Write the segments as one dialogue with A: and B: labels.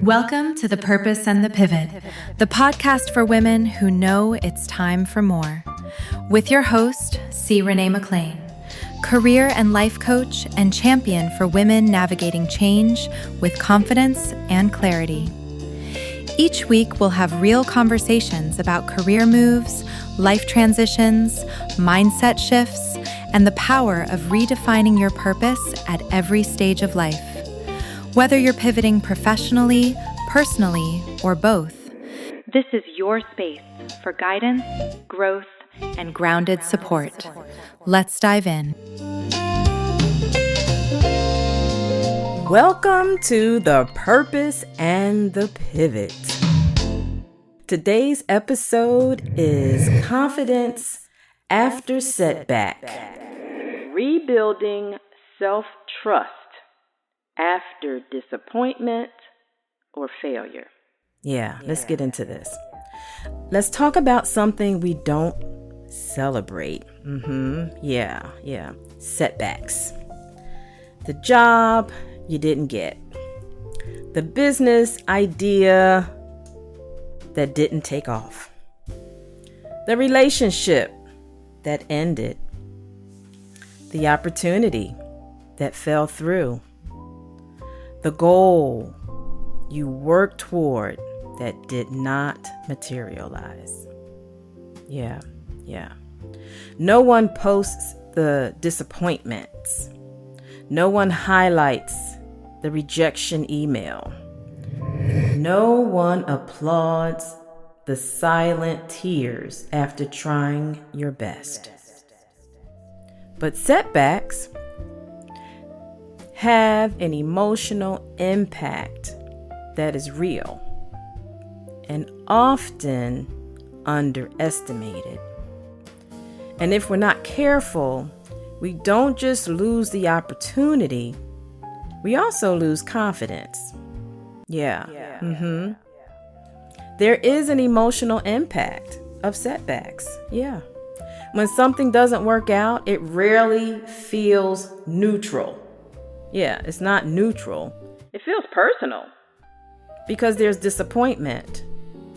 A: Welcome to The Purpose and the Pivot, the podcast for women who know it's time for more. With your host, C. Renee McLain, career and life coach and champion for women navigating change with confidence and clarity. Each week, we'll have real conversations about career moves, life transitions, mindset shifts, and the power of redefining your purpose at every stage of life. Whether you're pivoting professionally, personally, or both, this is your space for guidance, growth, and grounded support. Let's dive in.
B: Welcome to The Purpose and the Pivot. Today's episode is Confidence After Setback. Rebuilding self-trust after disappointment or failure. Yeah, let's get into this. Let's talk about something we don't celebrate. Yeah. Setbacks. The job you didn't get. The business idea that didn't take off. The relationship that ended. The opportunity that fell through. The goal you worked toward that did not materialize. Yeah. No one posts the disappointments. No one highlights the rejection email. No one applauds the silent tears after trying your best. But setbacks have an emotional impact that is real and often underestimated. And if we're not careful, we don't just lose the opportunity, we also lose confidence. Yeah. There is an emotional impact of setbacks. Yeah. When something doesn't work out, it rarely feels neutral. Yeah, it's not neutral. It feels personal. Because there's disappointment,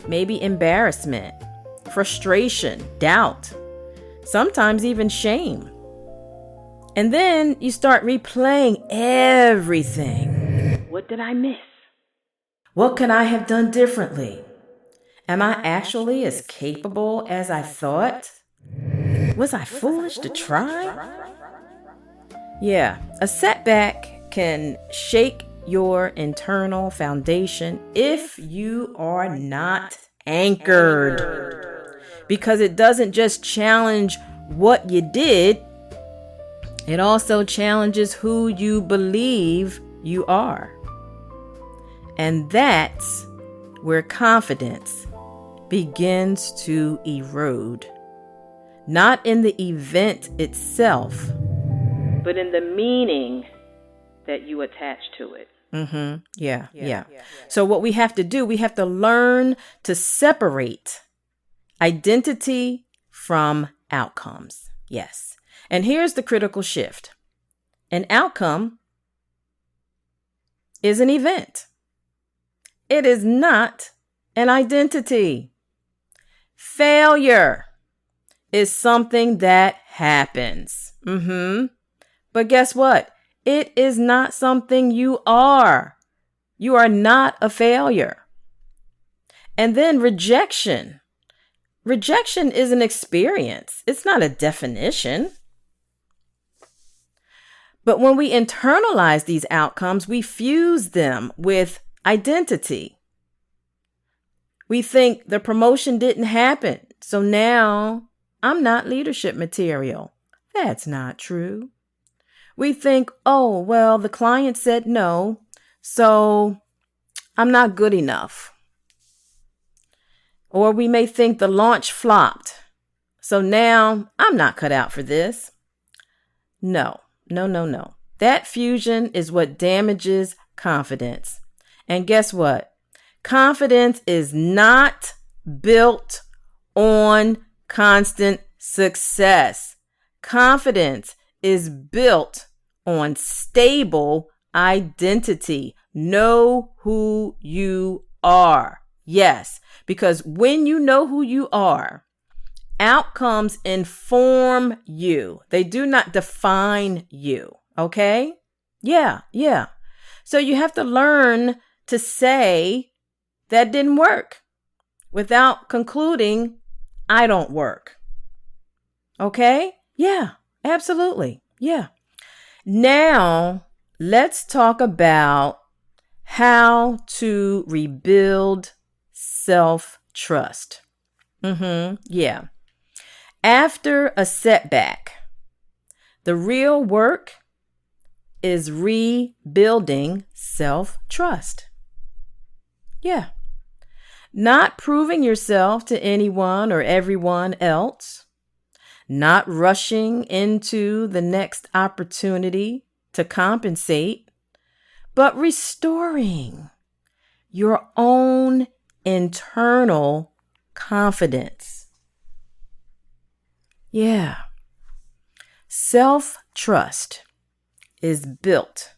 B: maybe embarrassment, frustration, doubt, sometimes even shame. And then you start replaying everything. What did I miss? What could I have done differently? Am I actually as capable as I thought? Was I foolish to try? Yeah, a setback can shake your internal foundation if you are not anchored. Because it doesn't just challenge what you did, it also challenges who you believe you are. And that's where confidence begins to erode. Not in the event itself, but in the meaning that you attach to it. Yeah. So what we have to do, we have to learn to separate identity from outcomes. Yes. And here's the critical shift. An outcome is an event. It is not an identity. Failure is something that happens. But guess what? It is not something you are. You are not a failure. And then rejection. Rejection is an experience. It's not a definition. But when we internalize these outcomes, we fuse them with identity. We think the promotion didn't happen, so now I'm not leadership material. That's not true. We think, oh, well, the client said no, so I'm not good enough. Or we may think the launch flopped, so now I'm not cut out for this. No. That fusion is what damages confidence. And guess what? Confidence is not built on constant success. Confidence is built on stable identity, Know who you are. Yes, because when you know who you are, outcomes inform you. They do not define you. Okay? Yeah. So you have to learn to say that didn't work without concluding I don't work. Okay? Yeah, absolutely. Yeah. Now, let's talk about how to rebuild self-trust. Yeah. After a setback, the real work is rebuilding self-trust. Yeah. Not proving yourself to anyone or everyone else. Not rushing into the next opportunity to compensate, but restoring your own internal confidence. Yeah. Self-trust is built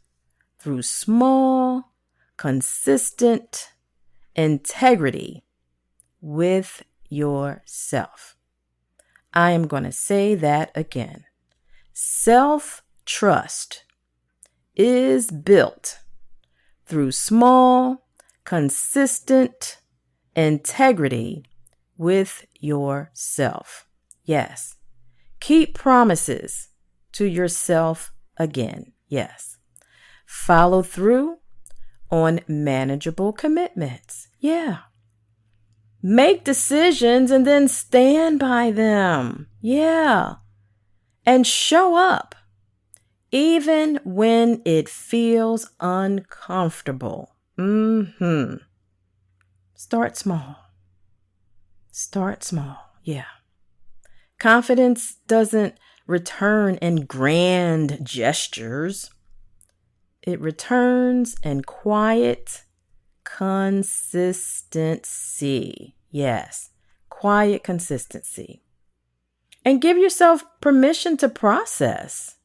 B: through small, consistent integrity with yourself. I am going to say that again. Self-trust is built through small, consistent integrity with yourself. Yes. Keep promises to yourself again. Yes. Follow through on manageable commitments. Yeah. Make decisions and then stand by them. Yeah. And show up even when it feels uncomfortable. Start small. Start small. Yeah. Confidence doesn't return in grand gestures. It returns in quiet consistency. Yes, quiet consistency. And give yourself permission to process.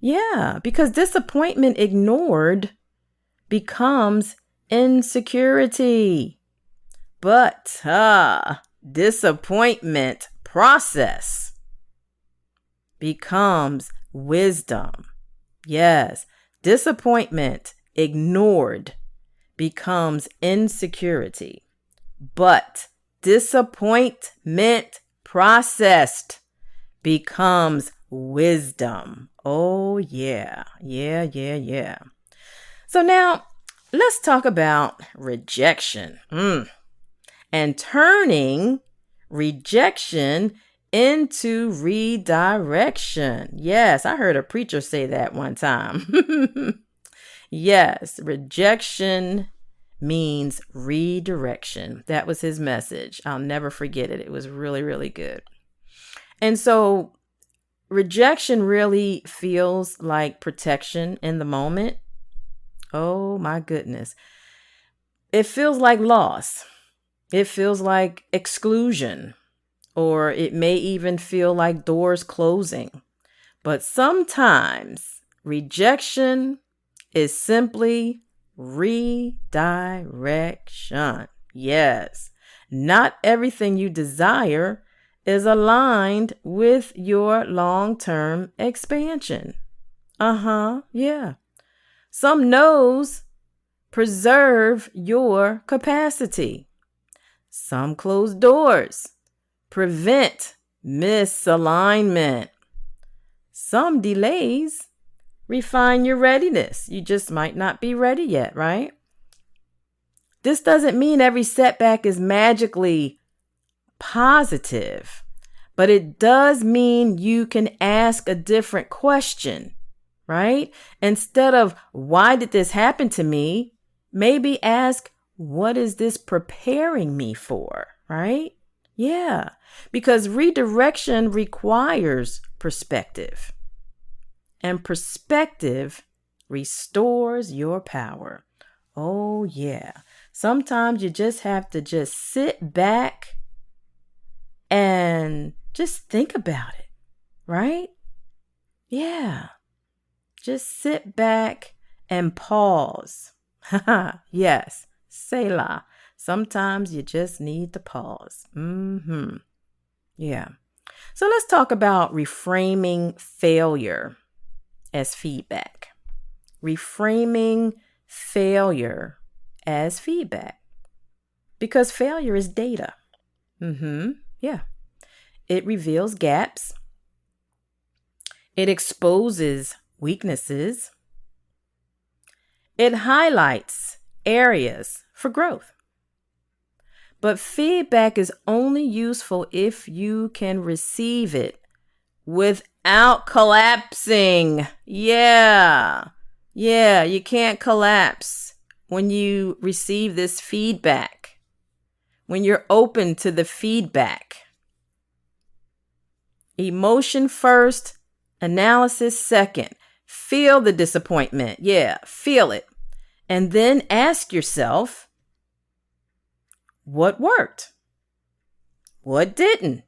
B: Yeah, because disappointment ignored becomes insecurity. But disappointment process becomes wisdom. Yes, disappointment ignored becomes insecurity, but disappointment processed becomes wisdom. Oh, yeah. So now let's talk about rejection and turning rejection into redirection. Yes, I heard a preacher say that one time. Yes, rejection means redirection. That was his message. I'll never forget it. It was really, really good. And so rejection really feels like protection in the moment. Oh my goodness. It feels like loss. It feels like exclusion, or it may even feel like doors closing. But sometimes rejection is simply redirection. Yes, not everything you desire is aligned with your long-term expansion. Yeah. Some no's preserve your capacity. Some closed doors prevent misalignment. Some delays refine your readiness. You just might not be ready yet, right? This doesn't mean every setback is magically positive, but it does mean you can ask a different question, right? Instead of, why did this happen to me? Maybe ask, what is this preparing me for, right? Yeah, because redirection requires perspective. And perspective restores your power. Oh, yeah. Sometimes you just have to just sit back and just think about it, right? Yeah. Just sit back and pause Yes, Selah. Sometimes you just need to pause. Yeah. So let's talk about reframing failure as feedback. Reframing failure as feedback. Because failure is data. Yeah. It reveals gaps. It exposes weaknesses. It highlights areas for growth. But feedback is only useful if you can receive it without collapsing. Yeah, you can't collapse when you receive this feedback, when you're open to the feedback. Emotion first, analysis second. Feel the disappointment. Yeah, feel it. And then ask yourself, what worked? What didn't?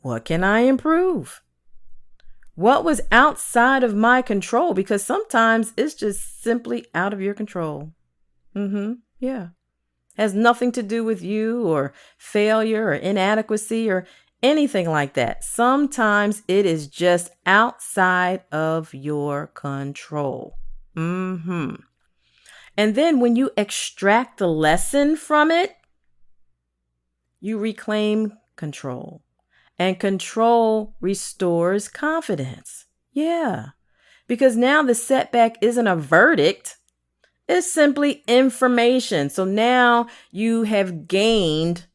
B: What can I improve? What was outside of my control? Because sometimes it's just simply out of your control. Yeah. Has nothing to do with you or failure or inadequacy or anything like that. Sometimes it is just outside of your control. And then when you extract the lesson from it, you reclaim control. And control restores confidence. Yeah. Because now the setback isn't a verdict. It's simply information. So now you've gained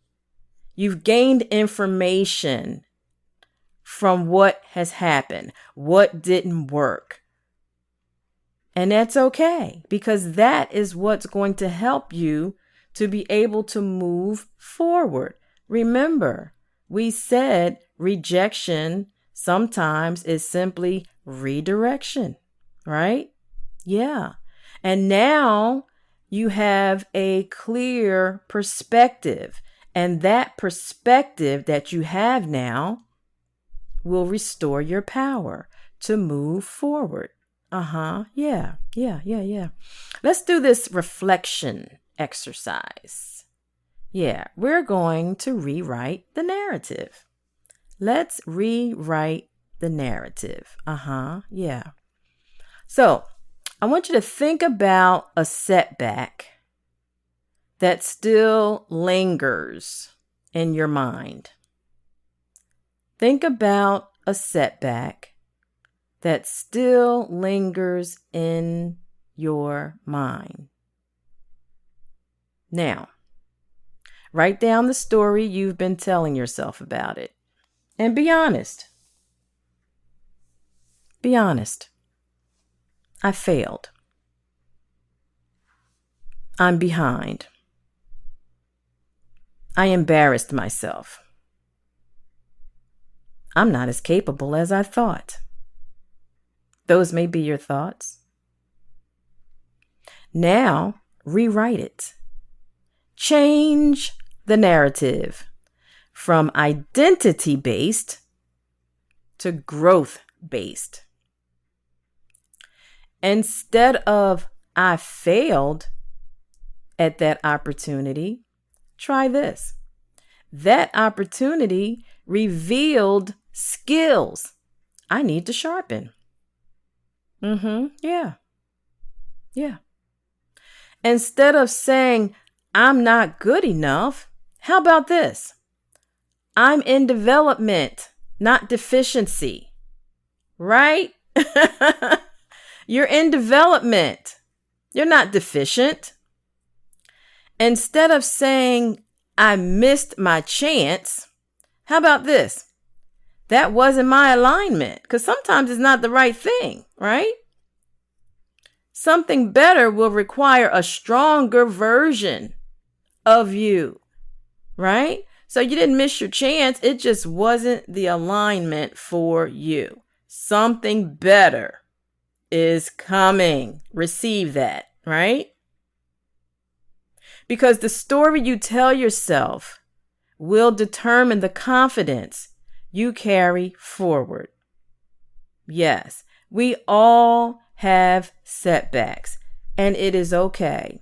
B: information from what has happened, what didn't work. And that's okay, because that is what's going to help you to be able to move forward. Remember, we said rejection sometimes is simply redirection, right? Yeah. And now you have a clear perspective, and that perspective that you have now will restore your power to move forward. Yeah. Let's do this reflection exercise. Yeah, we're going to rewrite the narrative. Let's rewrite the narrative. Yeah. So I want you to think about a setback that still lingers in your mind. Think about a setback that still lingers in your mind. Now, write down the story you've been telling yourself about it. And be honest. Be honest. I failed. I'm behind. I embarrassed myself. I'm not as capable as I thought. Those may be your thoughts. Now, rewrite it. Change the narrative from identity-based to growth-based. Instead of I failed at that opportunity, try this. That opportunity revealed skills I need to sharpen. Yeah. Instead of saying, I'm not good enough, how about this? I'm in development, not deficiency. Right? You're in development. You're not deficient. Instead of saying, I missed my chance, how about this? That wasn't my alignment, because sometimes it's not the right thing, right? Something better will require a stronger version of you, right? So you didn't miss your chance. It just wasn't the alignment for you. Something better is coming. Receive that, right? Because the story you tell yourself will determine the confidence you carry forward. Yes, we all have setbacks, and it is okay.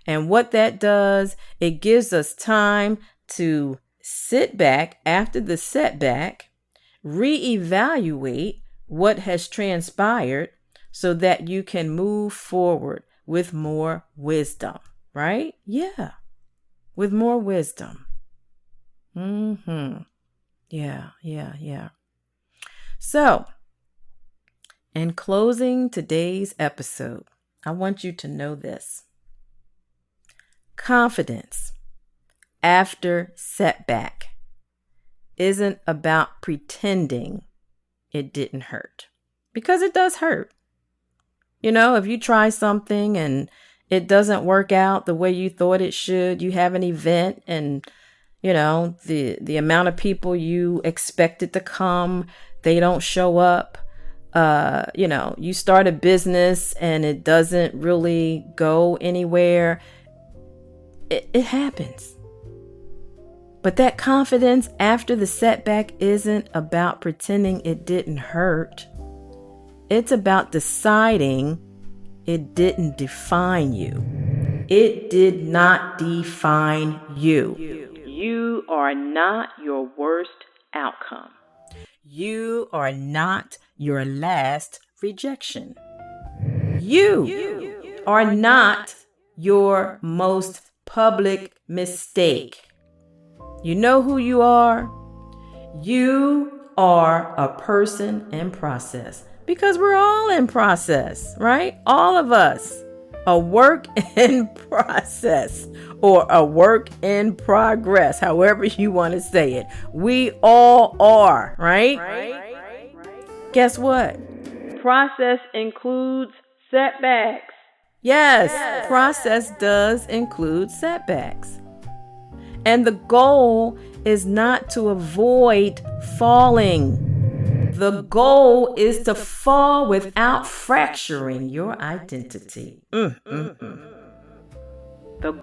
B: And what that does, it gives us time to sit back after the setback, reevaluate what has transpired so that you can move forward with more wisdom, right? Yeah, with more wisdom. Yeah. So, in closing today's episode, I want you to know this. Confidence after setback isn't about pretending it didn't hurt, because it does hurt. If you try something and it doesn't work out the way you thought it should, you have an event and the amount of people you expected to come, they don't show up. You start a business and it doesn't really go anywhere. It happens. But that confidence after the setback isn't about pretending it didn't hurt. It's about deciding it didn't define you. It did not define you. You are not your worst outcome. You are not your last rejection. You are not your most public mistake. You know who you are? You are a person in process, because we're all in process, right? All of us. A work in process or a work in progress, however you want to say it. We all are, right? Guess what? Process includes setbacks. Yes, process does include setbacks. And the goal is not to avoid falling. The goal is to fall without fracturing your identity. The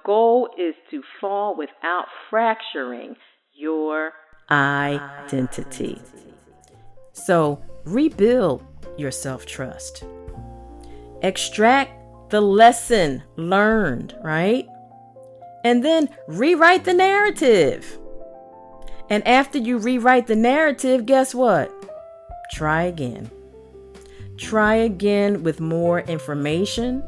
B: goal is to fall without fracturing your identity. So rebuild your self-trust. Extract the lesson learned, right? And then rewrite the narrative. And after you rewrite the narrative, guess what? Try again. Try again with more information,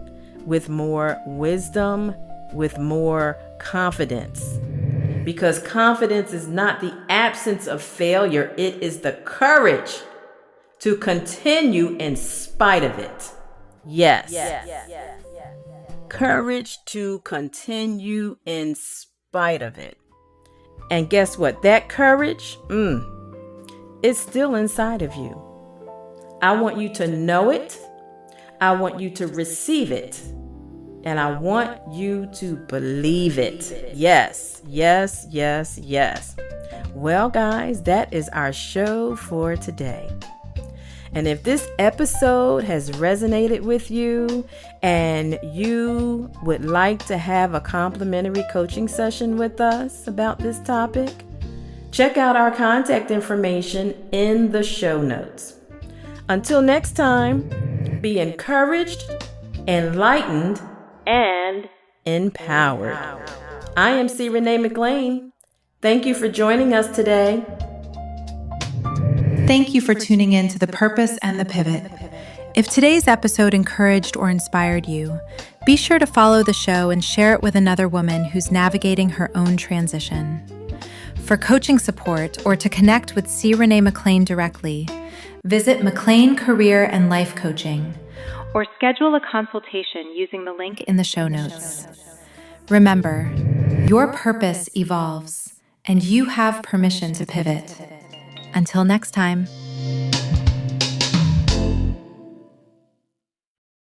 B: with more wisdom, with more confidence. Because confidence is not the absence of failure. It is the courage to continue in spite of it. Yes. Courage to continue in spite of it. And guess what? That courage, it's still inside of you. I want you to know it. I want you to receive it. And I want you to believe it. Yes. Well, guys, that is our show for today. And if this episode has resonated with you and you would like to have a complimentary coaching session with us about this topic, check out our contact information in the show notes. Until next time, be encouraged, enlightened, and empowered. I am C. Renee McLain. Thank you for joining us today.
A: Thank you for tuning in to The Purpose and the Pivot. If today's episode encouraged or inspired you, be sure to follow the show and share it with another woman who's navigating her own transition. For coaching support or to connect with C. Renee McLain directly, visit McLain Career and Life Coaching or schedule a consultation using the link in the show notes. Remember, your purpose evolves and you have permission to pivot. Until next time.